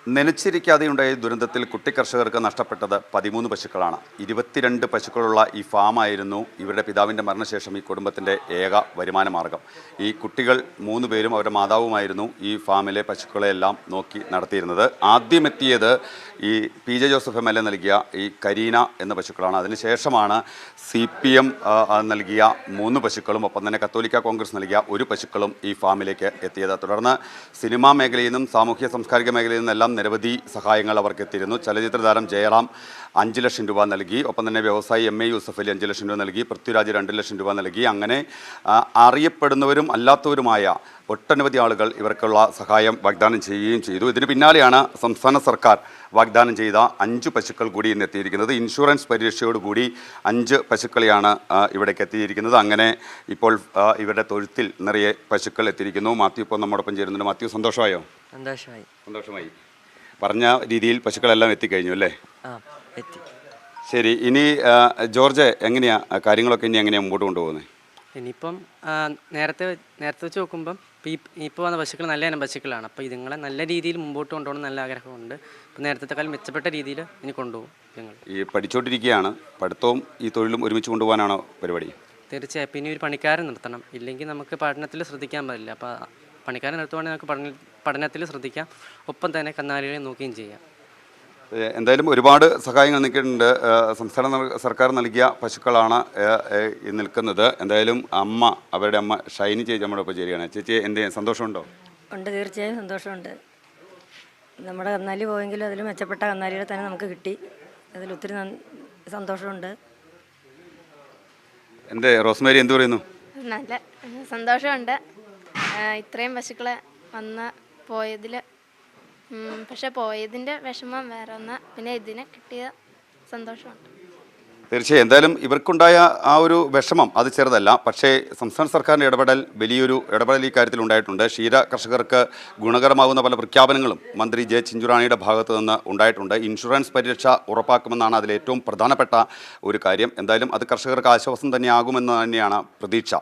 നനച്ചിരിക്കാതെയുണ്ടായ ദുരന്തത്തിൽ കുട്ടി കർഷകർക്ക് നഷ്ടപ്പെട്ടത് 13 പശുക്കളാണ്. 22 പശുക്കളുള്ള ഈ ഫാമായിരുന്നു ഇവരുടെ പിതാവിൻ്റെ മരണശേഷം ഈ കുടുംബത്തിൻ്റെ ഏക വരുമാന മാർഗം. ഈ കുട്ടികൾ 3 പേരും അവരുടെ മാതാവുമായിരുന്നു ഈ ഫാമിലെ പശുക്കളെല്ലാം നോക്കി നടത്തിയിരുന്നത്. ആദ്യമെത്തിയത് ഈ PJ ജോസഫ് MLA നൽകിയ ഈ കരീന എന്ന പശുക്കളാണ്. അതിനുശേഷമാണ് CPM നൽകിയ 3 പശുക്കളും ഒപ്പം തന്നെ കത്തോലിക്ക കോൺഗ്രസ് നൽകിയ 1 പശുക്കളും ഈ ഫാമിലേക്ക് എത്തിയത്. തുടർന്ന് സിനിമാ മേഖലയിൽ നിന്നും സാമൂഹ്യ സാംസ്കാരിക മേഖലയിൽ നിന്നെല്ലാം നിരവധി സഹായങ്ങൾ അവർക്ക് എത്തിയിരുന്നു. ചലച്ചിത്ര താരം ജയറാം 5 ലക്ഷം രൂപ നൽകി. ഒപ്പം തന്നെ വ്യവസായി MA യൂസഫ് അലി 5 ലക്ഷം രൂപ നൽകി. പൃഥ്വിരാജ് 2 ലക്ഷം രൂപ നൽകി. അങ്ങനെ അറിയപ്പെടുന്നവരും അല്ലാത്തവരുമായ ഒട്ടനവധി ആളുകൾ ഇവർക്കുള്ള സഹായം വാഗ്ദാനം ചെയ്യുകയും ചെയ്തു. ഇതിന് പിന്നാലെയാണ് സംസ്ഥാന സർക്കാർ വാഗ്ദാനം ചെയ്ത 5 പശുക്കൾ കൂടി ഇന്ന് എത്തിയിരിക്കുന്നത്. ഇൻഷുറൻസ് പരിരക്ഷയോടുകൂടി 5 പശുക്കളെയാണ് ഇവിടേക്ക് എത്തിയിരിക്കുന്നത്. അങ്ങനെ ഇപ്പോൾ ഇവരുടെ തൊഴുത്തിൽ നിറയെ പശുക്കൾ എത്തിയിരിക്കുന്നു. മാത്യു ഇപ്പോൾ നമ്മോടൊപ്പം ചേരുന്നുണ്ട്. മാത്യു, സന്തോഷമായോ? സന്തോഷമായി. പറഞ്ഞ രീതിയിൽ പശുക്കളെല്ലാം എത്തിക്കഴിഞ്ഞു അല്ലേ? എത്തി. ശരി, ഇനി ജോർജ്, കാര്യങ്ങളൊക്കെ ഇനി എങ്ങനെയാണ് മുമ്പോട്ട് കൊണ്ടുപോകുന്നത്? ഇനിയിപ്പം നേരത്തെ വെച്ച് നോക്കുമ്പം ഇപ്പോൾ വന്ന പശുക്കൾ നല്ല ഇനം പശുക്കളാണ്. അപ്പോൾ ഇതുങ്ങളെ നല്ല രീതിയിൽ മുമ്പോട്ട് കൊണ്ടുപോകണം നല്ല ആഗ്രഹമുണ്ട്. ഇപ്പോൾ നേരത്തെക്കാൾ മെച്ചപ്പെട്ട രീതിയിൽ ഇനി കൊണ്ടുപോകും. ഞങ്ങൾ പഠിച്ചുകൊണ്ടിരിക്കുകയാണ്. പഠിത്തവും ഈ തൊഴിലും ഒരുമിച്ച് കൊണ്ടുപോകാനാണോ പരിപാടി? തീർച്ചയായും. പിന്നെ ഒരു പണിക്കാരൻ നിർത്തണം, ഇല്ലെങ്കിൽ നമുക്ക് പഠനത്തിൽ ശ്രദ്ധിക്കാൻ പറ്റില്ല. അപ്പോൾ പണിക്കാരൻ നിർത്തുവാണെങ്കിൽ നമുക്ക് പഠനത്തിൽ ശ്രദ്ധിക്കാം, ഒപ്പം തന്നെ കന്നാലികളെ നോക്കുകയും ചെയ്യാം. എന്തായാലും ഒരുപാട് സഹായങ്ങൾ നിൽക്കുന്നുണ്ട്. സംസ്ഥാന സർക്കാർ നൽകിയ പശുക്കളാണ് നിൽക്കുന്നത്. എന്തായാലും അവരുടെ അമ്മ ഷൈനി ചേച്ചി നമ്മുടെ ഒപ്പം ചേരുകയാണ്. ചേച്ചി, സന്തോഷമുണ്ടോ? ഉണ്ട്, തീർച്ചയായും സന്തോഷമുണ്ട്. നമ്മുടെ കന്നാലി പോയെങ്കിലും അതിൽ മെച്ചപ്പെട്ട കന്നാലികളെ തന്നെ നമുക്ക് കിട്ടി. അതിലൊത്തിരി സന്തോഷമുണ്ട്. റോസ്മേരി എന്ത് പറയുന്നു? നല്ല സന്തോഷമുണ്ട്. ഇത്രയും പശുക്കളെ പോയതിൽ, പക്ഷെ പോയതിൻ്റെ വിഷമം വേറെ ഒന്ന്, പിന്നെ ഇതിനെ കിട്ടിയ സന്തോഷമുണ്ട്. തീർച്ചയായും. എന്തായാലും ഇവർക്കുണ്ടായ ആ ഒരു വിഷമം അത് ചെറുതല്ല. പക്ഷേ സംസ്ഥാന സർക്കാരിൻ്റെ വലിയൊരു ഇടപെടൽ ഈ കാര്യത്തിൽ ഉണ്ടായിട്ടുണ്ട്. ക്ഷീര കർഷകർക്ക് ഗുണകരമാകുന്ന പല പ്രഖ്യാപനങ്ങളും മന്ത്രി ജെ ചിഞ്ചുറാണിയുടെ ഭാഗത്ത് നിന്ന് ഉണ്ടായിട്ടുണ്ട്. ഇൻഷുറൻസ് പരിരക്ഷ ഉറപ്പാക്കുമെന്നാണ് അതിലേറ്റവും പ്രധാനപ്പെട്ട ഒരു കാര്യം. എന്തായാലും അത് കർഷകർക്ക് ആശ്വാസം തന്നെയാകുമെന്ന് തന്നെയാണ് പ്രതീക്ഷ.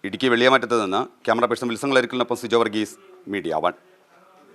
ഇടുക്കി വെള്ളിയാമറ്റത്ത് നിന്ന് ക്യാമറ പേഴ്സൺ വിൽസൺ ലരിക്കലിനൊപ്പം സിജോ വർഗീസ്, മീഡിയ 1.